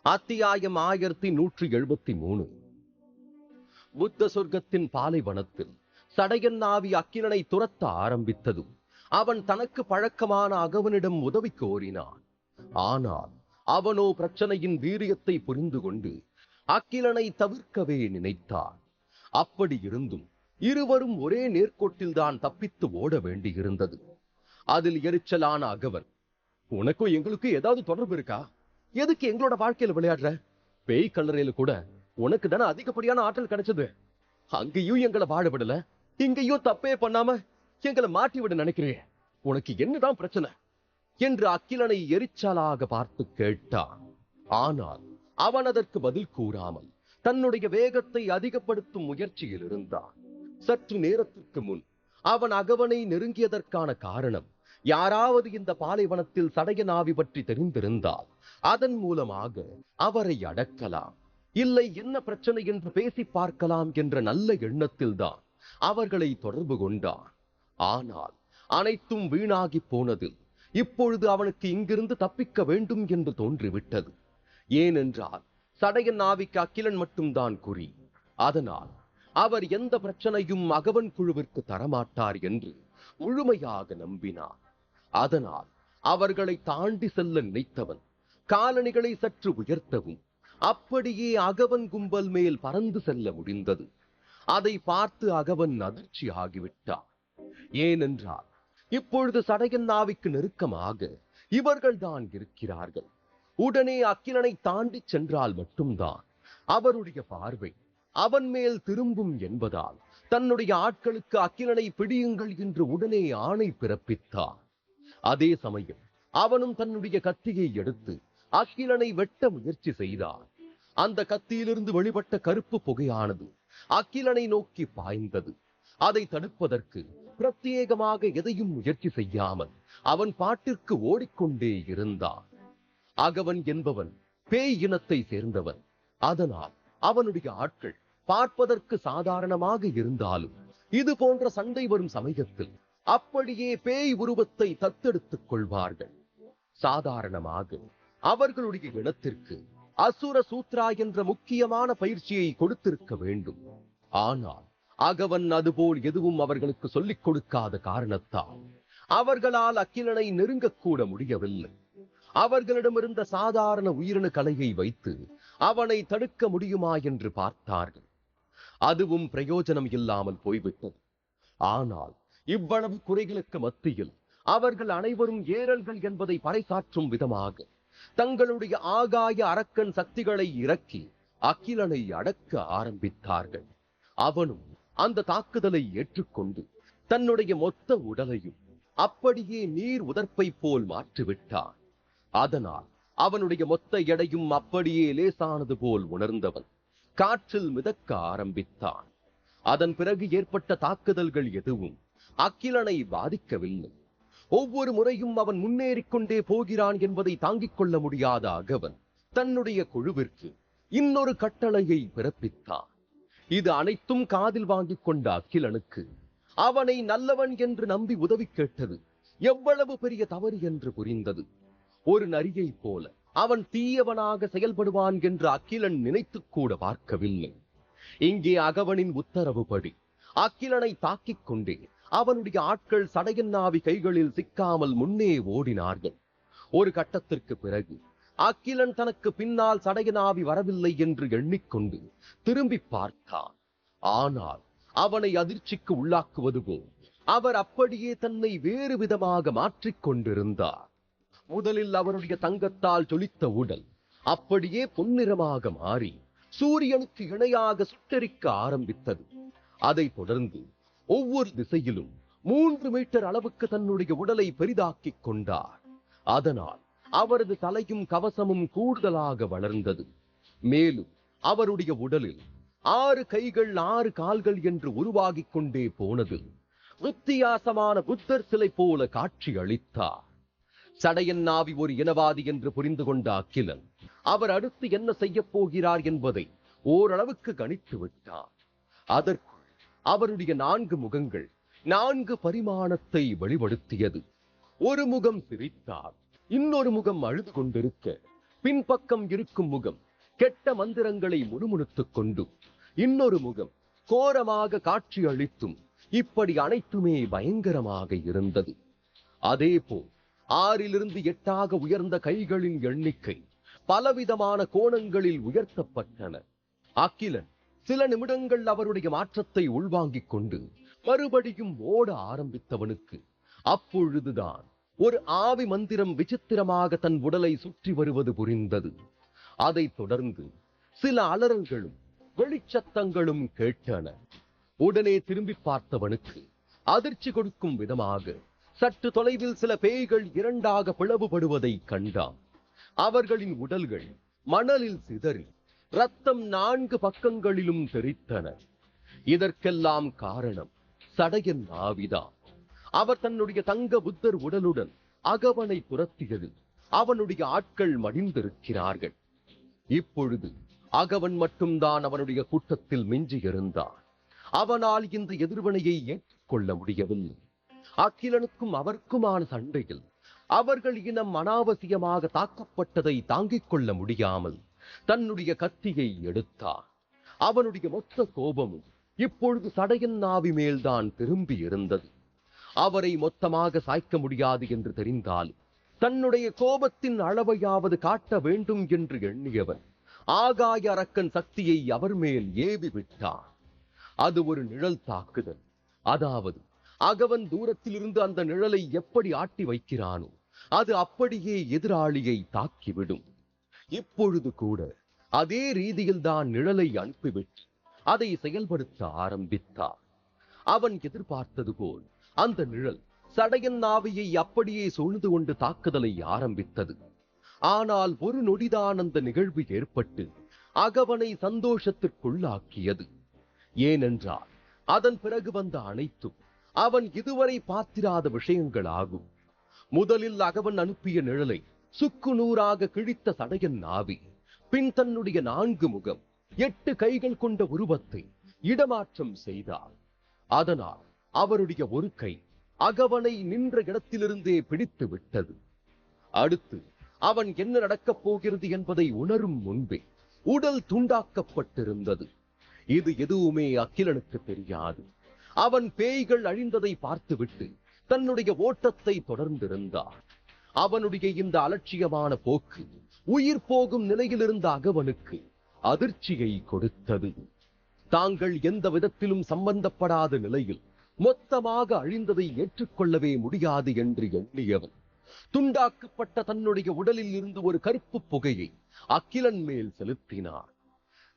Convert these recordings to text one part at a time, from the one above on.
அத்தியாயம் 1173. புத்த சொர்க்கத்தின் பாலைவனத்தில் சடையன் நாவி அக்கிலனை துரத்த ஆரம்பித்ததும் அவன் தனக்கு பழக்கமான அகவனிடம் உதவி கோரினான். ஆனால் அவனோ பிரச்சனையின் வீரியத்தை புரிந்து கொண்டு அக்கிலனை தவிர்க்கவே நினைத்தான். அப்படி இருந்தும் இருவரும் ஒரே நேர்கோட்டில்தான் தப்பித்து ஓட வேண்டியிருந்தது. அதில் எரிச்சலான அகவன், உனக்கும் எங்களுக்கு ஏதாவது தொடர்பு இருக்கா? எதுக்கு எங்களோட வாழ்க்கையில விளையாடுற? பேய் கல்லறையில கூட உனக்கு தானே அதிகப்படியான ஆற்றல் கிடைச்சது. அங்கேயும் எங்களை வாழ விடல, இங்கேயும் தப்பே பண்ணாம எங்களை மாட்டி விட நினைக்கிறேன். உனக்கு என்னதான் பிரச்சனை என்று அக்கிலனை எரிச்சலாக பார்த்து கேட்டான். ஆனால் அவன் அதற்கு பதில் கூறாமல் தன்னுடைய வேகத்தை அதிகப்படுத்தும் முயற்சியில் இருந்தான். சற்று நேரத்திற்கு முன் அவன் அகவனை நெருங்கியதற்கான காரணம், யாராவது இந்த பாலைவனத்தில் சடைய நாவி பற்றி தெரிந்திருந்தால் அதன் மூலமாக அவரை அடக்கலாம், இல்லை என்ன பிரச்சனை என்று பேசி பார்க்கலாம் என்ற நல்ல எண்ணத்தில் தான் அவர்களை தொடர்பு கொண்டான். ஆனால் அனைத்தும் வீணாகி போனதில் இப்பொழுது அவனுக்கு இங்கிருந்து தப்பிக்க வேண்டும் என்று தோன்றிவிட்டது. ஏனென்றால் சடைய நாவிக்கு அக்கிலன் மட்டும்தான் குறி. அதனால் அவர் எந்த பிரச்சனையும் அகவன் குழுவிற்கு தரமாட்டார் என்று முழுமையாக நம்பினார். அதனால் அவர்களை தாண்டி செல்ல நினைத்தவன் காலணிகளை சற்று உயர்த்தவும் அப்படியே அகவன் கும்பல் மேல் பறந்து செல்ல முடிந்தது. அதை பார்த்து அகவன் அதிர்ச்சி ஆகிவிட்டார். ஏனென்றால் இப்பொழுது சடையன் நாவிக்கு நெருக்கமாக இவர்கள் தான் இருக்கிறார்கள். உடனே அக்கிலனை தாண்டி சென்றால் மட்டும்தான் அவருடைய பார்வை அவன் மேல் திரும்பும் என்பதால் தன்னுடைய ஆட்களுக்கு அக்கிலனை பிடியுங்கள் என்று உடனே ஆணை பிறப்பித்தார். அதே சமயம் அவனும் தன்னுடைய கத்தியை எடுத்து அக்கிலனை வெட்ட முயற்சி செய்தார். அந்த கத்தியிலிருந்து வெளிப்பட்ட கருப்பு புகையானது அக்கிலனை நோக்கி பாய்ந்தது. அதை தடுப்பதற்கு பிரத்யேகமாக எதையும் முயற்சி செய்யாமல் அவன் பாட்டிற்கு ஓடிக்கொண்டே இருந்தான். அகவன் என்பவன் பேய் இனத்தை சேர்ந்தவன். அதனால் அவனுடைய ஆட்கள் பார்ப்பதற்கு சாதாரணமாக இருந்தாலும் இது போன்ற சண்டை வரும் சமயத்தில் அப்படியே பேய் உருவத்தை தத்தெடுத்துக் கொள்வார்கள். சாதாரணமாக அவர்களுடைய இனத்திற்கு அசுர சூத்ரா என்ற முக்கியமான பயிற்சியை கொடுத்திருக்க வேண்டும். ஆனால் அகவன் அதுபோல் எதுவும் அவர்களுக்கு சொல்லிக் கொடுக்காத காரணத்தால் அவர்களால் அக்கிலனை நெருங்கக்கூட முடியவில்லை. அவர்களிடமிருந்த சாதாரண உயிரணு கலையை வைத்து அவனை தடுக்க முடியுமா என்று பார்த்தார்கள். அதுவும் பிரயோஜனம் இல்லாமல் போய்விட்டது. ஆனால் இவ்வளவு குறைகளுக்கு மத்தியில் அவர்கள் அனைவரும் ஏரல்கள் என்பதை பறைசாற்றும் விதமாக தங்களுடைய ஆகாய அரக்கன் சக்திகளை இறக்கி அக்கிலனை அடக்க ஆரம்பித்தார்கள். அவனும் அந்த தாக்குதலை ஏற்றுக்கொண்டு தன்னுடைய மொத்த உடலையும் அப்படியே நீர் உதர்ப்பை போல் மாற்றிவிட்டான். அதனால் அவனுடைய மொத்த எடையும் அப்படியே லேசானது போல் உணர்ந்தவன் காற்றில் மிதக்க ஆரம்பித்தான். அதன் பிறகு ஏற்பட்ட தாக்குதல்கள் எதுவும் அக்கிலனை பாதிக்கவில்லை. ஒவ்வொரு முறையும் அவன் முன்னேறிக்கொண்டே போகிறான் என்பதை தாங்கிக் கொள்ள முடியாத அகவன் தன்னுடைய குழுவிற்கு இன்னொரு கட்டளையை பிறப்பித்தான். இது அனைத்தும் காதில் வாங்கிக் கொண்ட அக்கிலனுக்கு அவனை நல்லவன் என்று நம்பி உதவி கேட்டது எவ்வளவு பெரிய தவறு என்று புரிந்தது. ஒரு நரியை போல அவன் தீயவனாக செயல்படுவான் என்று அக்கிலன் நினைத்து கூட பார்க்கவில்லை. இங்கே அகவனின் உத்தரவுப்படி அக்கிலனை தாக்கிக் கொண்டே அவனுடைய ஆட்கள் சடையன் நாவி கைகளில் சிக்காமல் முன்னே ஓடினார்கள். ஒரு கட்டத்திற்கு பிறகு அக்கிலன் தனக்கு பின்னால் சடையன் நாவி வரவில்லை என்று எண்ணிக்கொண்டு திரும்பி பார்த்தான். ஆனால் அவனை அதிர்ச்சிக்கு உள்ளாக்குவது போல் அவர் அப்படியே தன்னை வேறு விதமாக மாற்றிக் கொண்டிருந்தார். முதலில் அவருடைய தங்கத்தால் ஜொலித்த உடல் அப்படியே பொன்னிறமாக மாறி சூரியனுக்கு இணையாக சுட்டெரிக்க ஆரம்பித்தது. அதைத் தொடர்ந்து ஒவ்வொரு திசையிலும் 3 மீட்டர் அளவுக்கு தன்னுடைய உடலை பெரிதாக்கிக் கொண்டார். அதனால் அவரது தலையும் கவசமும் கூடுதலாக வளர்ந்தது. மேலும் அவருடைய உடலில் 6 கைகள் 6 கால்கள் என்று உருவாகிக் கொண்டே போனது. வித்தியாசமான புத்தர் சிலை போல காட்சி அளித்தார். சடையன் நாவி ஒரு இனவாதி என்று புரிந்து கொண்ட அக்கிலன் அவர் அடுத்து என்ன செய்ய போகிறார் என்பதை ஓரளவுக்கு கணித்து விட்டார். அதற்குள் அவருடைய 4 முகங்கள் 4 பரிமாணத்தை வெளிப்படுத்தியது. ஒரு முகம் சிரித்தார், இன்னொரு முகம் அழுது கொண்டிருக்க பின்பக்கம் இருக்கும் முகம் கெட்ட மந்திரங்களை முணுமுணுத்துக் கொண்டு, இன்னொரு முகம் கோரமாக காட்சி அளித்தும், இப்படி அனைத்துமே பயங்கரமாக இருந்தது. அதேபோல் 6லிருந்து 8ஆக உயர்ந்த கைகளின் எண்ணிக்கை பலவிதமான கோணங்களில் உயர்த்தப்பட்டன. அகிலன் சில நிமிடங்கள் அவருடைய மாற்றத்தை உள்வாங்கிக் கொண்டு மறுபடியும் ஓட ஆரம்பித்தவனுக்கு அப்பொழுதுதான் ஒரு ஆவி மந்திரம் விசித்திரமாக தன் உடலை சுற்றி வருவது புரிந்தது. அதைத் தொடர்ந்து சில அலறல்களும் வெளிச்சத்தங்களும் கேட்டன. உடனே திரும்பி பார்த்தவனுக்கு அதிர்ச்சி கொடுக்கும் விதமாக சற்று தொலைவில் சில பேய்கள் 2ஆக பிளவுபடுவதை கண்டான். அவர்களின் உடல்கள் மணலில் சிதறி ரத்தம் 4 பக்கங்களிலும் தெரித்தன. இதற்கெல்லாம் காரணம் சடையன் ஆவிதான். அவர் தன்னுடைய தங்க புத்தர் உடலுடன் அகவனை துரத்தியது அவனுடைய ஆட்கள் மடிந்திருக்கிறார்கள். இப்பொழுது அகவன் மட்டும்தான் அவனுடைய கூட்டத்தில் மிஞ்சி இருந்தான். அவனால் இந்த எதிர்வினையை ஏற்றுக்கொள்ள முடியவில்லை. அகிலனுக்கும் அவருக்குமான சண்டையில் அவர்கள் இனம் அனாவசியமாக தாக்கப்பட்டதை தாங்கிக் கொள்ள முடியாமல் தன்னுடைய கத்தியை எடுத்தான். அவனுடைய மொத்த கோபமும் இப்பொழுது சடையன் ஆவி மேல்தான் திரும்பி இருந்தது. அவரை மொத்தமாக சாய்க்க முடியாது என்று தெரிந்தாலும் தன்னுடைய கோபத்தின் அளவையாவது காட்ட வேண்டும் என்று எண்ணியவன் ஆகாய அரக்கன் சக்தியை அவர் மேல் ஏவி விட்டான். அது ஒரு நிழல் தாக்குதல். அதாவது அகவன் தூரத்திலிருந்து அந்த நிழலை எப்படி ஆட்டி வைக்கிறானோ அது அப்படியே எதிராளியை தாக்கிவிடும். இப்பொழுது கூட அதே ரீதியில் தான் நிழலை அனுப்பிவிட்டு அதை செயல்படுத்த ஆரம்பித்தார். அவன் எதிர்பார்த்தது போல் அந்த நிழல் சடையன் ஆவியை அப்படியே சூழ்ந்து கொண்டு தாக்குதலை ஆரம்பித்தது. ஆனால் ஒரு நொடிதான் அந்த நிகழ்வு ஏற்பட்டு அகவனை சந்தோஷத்திற்குள்ளாக்கியது. ஏனென்றால் அதன் பிறகு வந்த அனைத்தும் அவன் இதுவரை பார்த்திராத விஷயங்கள் ஆகும். முதலில் அகவன் அனுப்பிய நிழலை சுக்கு நூறாக கிழித்த சடையன் ஆவி பின் தன்னுடைய 4 முகம் 8 கைகள் கொண்ட உருவத்தை இடமாற்றம் செய்தார். அதனால் அவருடைய ஒரு கை அகவனை நின்ற இடத்திலிருந்தே பிடித்து விட்டது. அடுத்து அவன் என்ன நடக்கப் போகிறது என்பதை உணரும் முன்பே உடல் துண்டாக்கப்பட்டிருந்தது. இது எதுவுமே அகிலனுக்கு தெரியாது. அவன் பேய்கள் அழிந்ததை பார்த்துவிட்டு தன்னுடைய ஓட்டத்தை தொடர்ந்திருந்தார். அவனுடைய இந்த அலட்சியமான போக்கு உயிர் போகும் நிலையிலிருந்த அகவனுக்கு அதிர்ச்சியை கொடுத்தது. தாங்கள் எந்த விதத்திலும் சம்பந்தப்படாத நிலையில் மொத்தமாக அழிந்ததை ஏற்றுக்கொள்ளவே முடியாது என்று எண்ணியவன் துண்டாக்கப்பட்ட தன்னுடைய உடலில் இருந்து ஒரு கருப்பு புகையை அகிலன் மேல் செலுத்தினார்.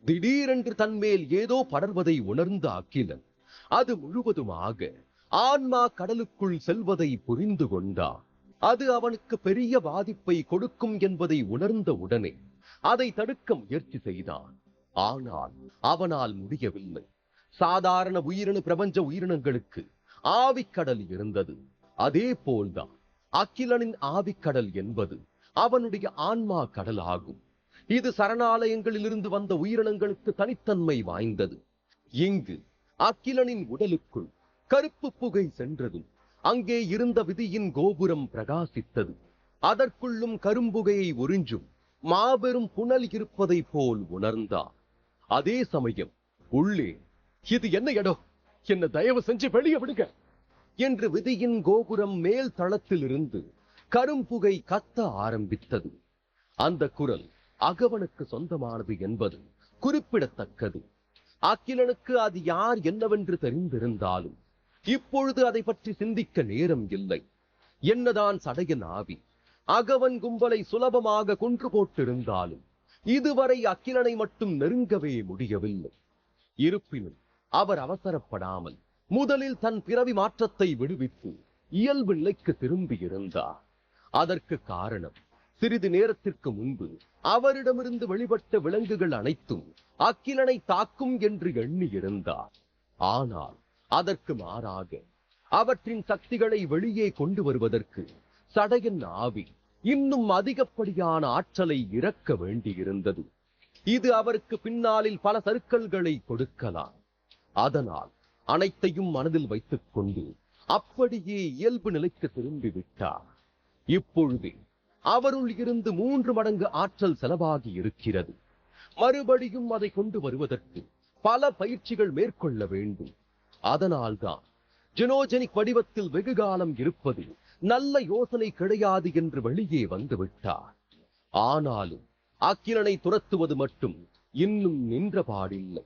திடீரென்று தன்மேல் ஏதோ படர்வதை உணர்ந்த அகிலன் அது முழுவதுமாக ஆன்மா கடலுக்குள் செல்வதை புரிந்து கொண்டார். அது அவனுக்கு பெரிய பாதிப்பை கொடுக்கும் என்பதை உணர்ந்த உடனே அதை தடுக்க முயற்சி செய்தான். ஆனால் அவனால் முடியவில்லை. சாதாரண உயிரணு பிரபஞ்ச உயிரினங்களுக்கு ஆவிக்கடல் இருந்தது. அதே போல்தான் அகிலனின் ஆவிக்கடல் என்பது அவனுடைய ஆன்மா கடல் ஆகும். இது சரணாலயங்களிலிருந்து வந்த உயிரினங்களுக்கு தனித்தன்மை வாய்ந்தது. இங்கு அகிலனின் உடலுக்குள் கருப்பு புகை சென்றதும் அங்கே இருந்த விதியின் கோபுரம் பிரகாசித்தது. அதற்குள்ளும் கரும்புகையை உறிஞ்சும் மாபெரும் புனல் இருப்பதை போல் உணர்ந்தார். அதே சமயம் உள்ளே, இது என்ன இடம், என்ன தயவு செஞ்சு வெளியே விடுங்க என்று விதியின் கோபுரம் மேல் தளத்திலிருந்து கரும்புகை கத்த ஆரம்பித்தது. அந்த குரல் அகவனுக்கு சொந்தமானது என்பது குறிப்பிடத்தக்கது. அகிலனுக்கு அது யார் என்னவென்று தெரிந்திருந்தாலும் இப்பொழுது அதை பற்றி சிந்திக்க நேரம் இல்லை. என்னதான் சடையன் ஆவி அகவன் கும்பலை சுலபமாக கொன்று போட்டிருந்தாலும் இதுவரை அகிலனை மட்டும் நெருங்கவே முடியவில்லை. இருப்பினும் அவர் அவசரப்படாமல் முதலில் தன் பிறவி மாற்றத்தை விடுவித்து இயல்பு நிலைக்கு திரும்பி இருந்தார். அதற்கு காரணம் சிறிது நேரத்திற்கு முன்பு அவரிடமிருந்து வெளிப்பட்ட விலங்குகள் அனைத்தும் அகிலனை தாக்கும் என்று எண்ணி இருந்தார். ஆனால் அதற்கு மாறாக அவற்றின் சக்திகளை வெளியே கொண்டு வருவதற்கு சடையன் ஆவி இன்னும் அதிகப்படியான ஆற்றலை இறக்க வேண்டியிருந்தது. இது அவருக்கு பின்னாளில் பல சறுக்கல்களை கொடுக்கலாம். அதனால் அனைத்தையும் மனதில் வைத்துக் கொண்டு அப்படியே இயல்பு நிலைக்கு திரும்பி விட்டார். இப்பொழுதே அவருள் இருந்து 3 மடங்கு ஆற்றல் செலவாகி இருக்கிறது. மறுபடியும் அதை கொண்டு வருவதற்கு பல பயிற்சிகள் மேற்கொள்ள வேண்டும். அதனால்தான் ஜெனோஜெனிக் வடிவத்தில் வெகு காலம் இருப்பது நல்ல யோசனை கிடையாது என்று வெளியே வந்துவிட்டார். ஆனாலும் அக்கிலனை துரத்துவது மட்டும் இன்னும் நின்றபாடில்லை.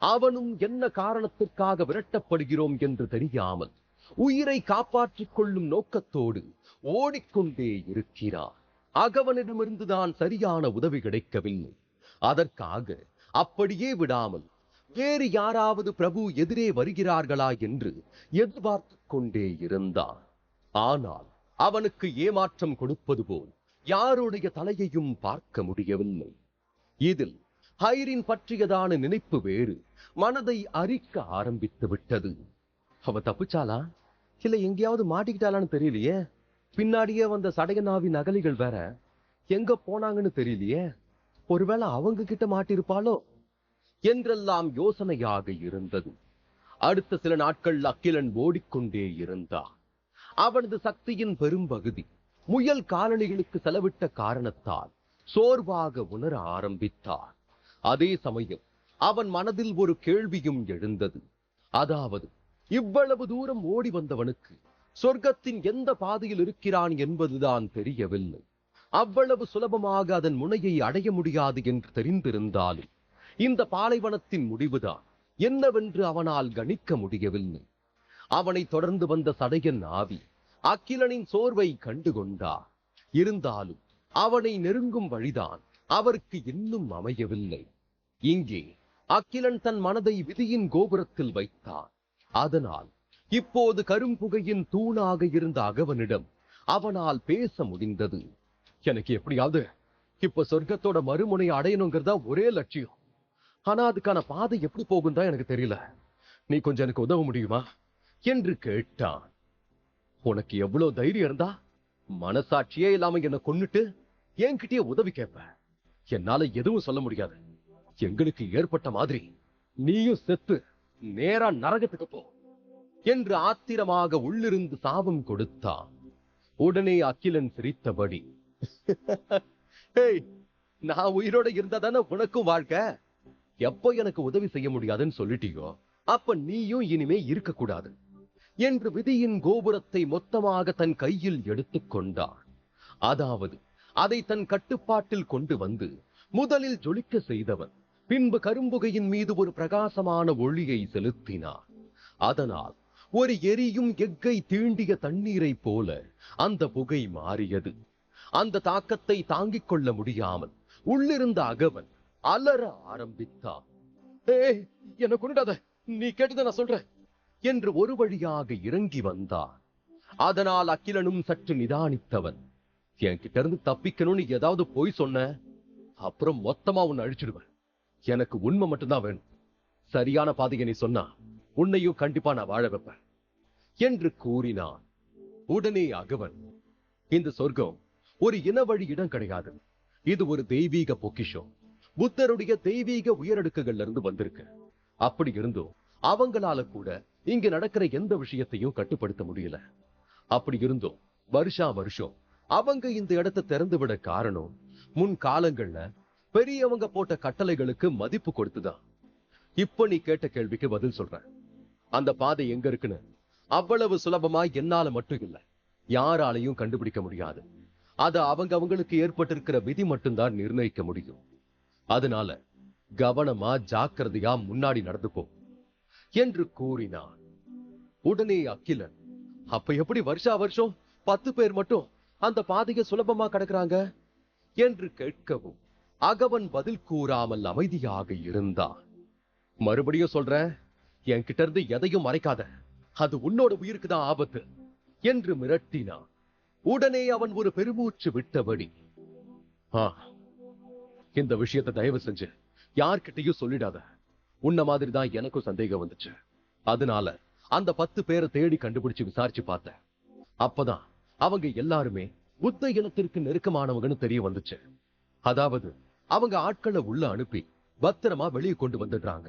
அவனும் என்ன காரணத்திற்காக விரட்டப்படுகிறோம் என்று தெரியாமல் உயிரை காப்பாற்றிக் கொள்ளும் நோக்கத்தோடு ஓடிக்கொண்டே இருக்கிறார். அகவனிடமிருந்துதான் சரியான உதவி கிடைக்கவில்லை. அதற்காக அப்படியே விடாமல் வேறு யாராவது பிரபு எதிரே வருகிறார்களா என்று எதிர்பார்த்து கொண்டே இருந்தான். ஆனால் அவனுக்கு ஏமாற்றம் கொடுப்பது போல் யாருடைய தலையையும் பார்க்க முடியவில்லை. இதில் ஹைரின் பற்றியதான நினைப்பு வேறு மனதை அரிக்க ஆரம்பித்து விட்டது. அவ தப்பிச்சாலா இல்ல எங்கேயாவது மாட்டிக்கிட்டாளான்னு தெரியலையே. பின்னாடியே வந்த சடையனாவி நகலிகள் வேற எங்க போனாங்கன்னு தெரியலையே. ஒருவேளை அவங்க கிட்ட மாட்டிருப்பாளோ என்றெல்லாம் யோசனையாக இருந்தது. அடுத்த சில நாட்கள் அக்கிலன் ஓடிக்கொண்டே இருந்தான். அவனது சக்தியின் பெரும்பகுதி முயல் காலணிகளுக்கு செலவிட்ட காரணத்தால் சோர்வாக உணர ஆரம்பித்தார். அதே சமயம் அவன் மனதில் ஒரு கேள்வியும் எழுந்தது. அதாவது, இவ்வளவு தூரம் ஓடி வந்தவனுக்கு சொர்க்கத்தின் எந்த பாதையில் இருக்கிறான் என்பதுதான் தெரியவில்லை. அவ்வளவு சுலபமாக அதன் முனையை அடைய முடியாது என்று தெரிந்திருந்தாலும் இந்த பாலைவனத்தின் முடிவுதான் என்னவென்று அவனால் கணிக்க முடியவில்லை. அவனை தொடர்ந்து வந்த சடையன் ஆவி அக்கிலனின் சோர்வை கண்டுகொண்டார். இருந்தாலும் அவனை நெருங்கும் வழிதான் அவருக்கு இன்னும் அமையவில்லை. இங்கே அக்கிலன் தன் மனதை விதியின் கோபுரத்தில் வைத்தான். அதனால் இப்போது கரும்புகையின் தூணாக இருந்த அகவனிடம் அவனால் பேச முடிந்தது. எனக்கு எப்படியாவது இப்ப சொர்க்கத்தோட மறுமுனை அடையணுங்கிறதா ஒரே லட்சியம். ஆனா அதுக்கான பாதை எப்படி போகும் தான் எனக்கு தெரியல. நீ கொஞ்சம் எனக்கு உதவ முடியுமா என்று கேட்டான். உனக்கு எவ்வளவு தைரியம் இருந்தா மனசாட்சியே இல்லாம என்ன கொன்னுட்டு என்கிட்டயே உதவி கேட்ப? என்னால எதுவும் சொல்ல முடியாது. எங்களுக்கு ஏற்பட்ட மாதிரி நீயும் செத்து நேரா நரகத்துக்கு போ என்று ஆத்திரமாக உள்ளிருந்து சாபம் கொடுத்தான். உடனே அக்கிலன் சிரித்தபடி, நான் உயிரோட இருந்தாதானே உனக்கும் வாழ்க்கை. எப்போ எனக்கு உதவி செய்ய முடியாதுன்னு சொல்லிட்டியோ அப்ப நீயும் இனிமே இருக்கக்கூடாது என்று விதியின் கோபுரத்தை மொத்தமாக தன் கையில் எடுத்துக் கொண்டான். அதாவது அதை தன் கட்டுப்பாட்டில் கொண்டு வந்து முதலில் ஜொலிக்க செய்தவன் பின்பு கரும்புகையின் மீது ஒரு பிரகாசமான ஒளியை செலுத்தினான். அதனால் ஒரு எரியும் எக்கை தீண்டிய தண்ணீரை போல அந்த புகை மாறியது. அந்த தாக்கத்தை தாங்கிக் கொள்ள முடியாமல் உள்ளிருந்த அகவன் அலற ஆரம்பித்தான். என்ன கொண்டாத, நீ கேட்டத நான் சொல்றேன் என்று ஒரு வழியாக இறங்கி வந்தான். அதனால் அக்கிலனும் சற்று நிதானித்தவன், என்கிட்ட இருந்து தப்பிக்கணும்னு ஏதாவது போய் சொன்ன அப்புறம் மொத்தமா உன்னை அழிச்சிடுவேன். எனக்கு உண்மை மட்டும்தான் வேணும். சரியான பாதையை நீ சொன்னா உன்னையும் கண்டிப்பா நான் வாழ வைப்பேன் என்று கூறினான். உடனே அகவன், இந்த சொர்க்கம் ஒரு இன வழி இடம் கிடையாது. இது ஒரு தெய்வீக பொக்கிஷம். புத்தருடைய தெய்வீக உயரடுக்குகள்ல இருந்து வந்திருக்கு. அப்படி இருந்தும் அவங்களால கூட இங்க நடக்கிற எந்த விஷயத்தையும் கட்டுப்படுத்த முடியல. அப்படி இருந்தும் வருஷா வருஷம் அவங்க இந்த இடத்தை திறந்து விட காரணம் முன் காலங்கள்ல பெரியவங்க போட்ட கட்டளைகளுக்கு மதிப்பு கொடுத்துதான். இப்ப நீ கேட்ட கேள்விக்கு பதில் சொல்றேன். அந்த பாதை எங்க இருக்குன்னு அவ்வளவு சுலபமா என்னால மட்டும் இல்ல யாராலையும் கண்டுபிடிக்க முடியாது. அது அவங்களுக்கு ஏற்பட்டிருக்கிற விதி மட்டும்தான் நிர்ணயிக்க முடியும். அதனால கவனமா ஜாக்கிரதையா முன்னாடி நடந்துப்போ என்று கூறினான். உடனே அக்கிலன், அப்ப எப்படி வருஷா வருஷம் 10 பேர் மட்டும் அந்த பாதையை சுலபமா கடக்குறாங்க என்று கேட்கவும் அகவன் பதில் கூறாமல் அமைதியாக இருந்தான். மறுபடியும் சொல்றேன், என்கிட்ட இருந்து எதையும் மறைக்காத, அது உன்னோட உயிருக்கு தான் ஆபத்து என்று மிரட்டினான். உடனே அவன் ஒரு பெருமூச்சு விட்டபடி, இந்த விஷயத்தை தயவு செஞ்சு யார்கிட்டையும் சொல்லிடாத. உன்ன மாதிரி தான் எனக்கும் சந்தேகம் வந்துச்சு. அதனால அந்த 10 பேரை தேடி கண்டுபிடிச்சு விசாரிச்சு பார்த்தேன். அப்பதான் அவங்க எல்லாருமே புத்த இனத்திற்கு நெருக்கமானவங்கன்னு தெரிய வந்துச்சு. அதாவது அவங்க ஆட்களை உள்ள அனுப்பி பத்திரமா வெளியே கொண்டு வந்துடுறாங்க.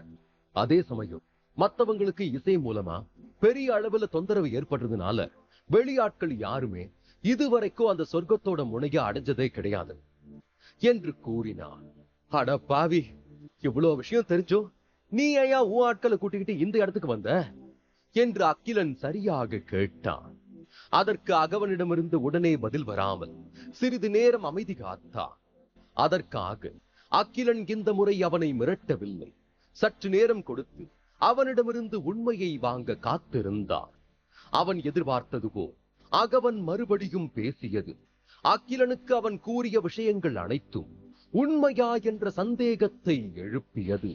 அதே சமயம் மத்தவங்களுக்கு இசை மூலமா பெரிய அளவுல தொந்தரவு ஏற்படுறதுனால வெளியாட்கள் யாருமே இதுவரைக்கும் அந்த சொர்க்கத்தோட முனைய அடைஞ்சதே கிடையாது என்று கூறினான். அட பாவி, இவ்வளவு விஷயம் தெரிஞ்சோ நீ ஐயா உன் ஆட்களை கூட்டிக்கிட்டு இந்த இடத்துக்கு வந்த என்று அக்கிலன் சரியாக கேட்டான். அதற்கு அகவனிடமிருந்து உடனே பதில் வராமல் சிறிது நேரம் அமைதி காத்தான். அதற்காக அக்கிலன் இந்த முறை அவனை மிரட்டவில்லை. சற்று நேரம் கொடுத்து அவனிடமிருந்து உண்மையை வாங்க காத்திருந்தான். அவன் எதிர்பார்த்தது போல் அகவன் மறுபடியும் பேசியது அக்கிலனுக்கு அவன் கூறிய விஷயங்கள் அனைத்தும் உண்மையா என்ற சந்தேகத்தை எழுப்பியது.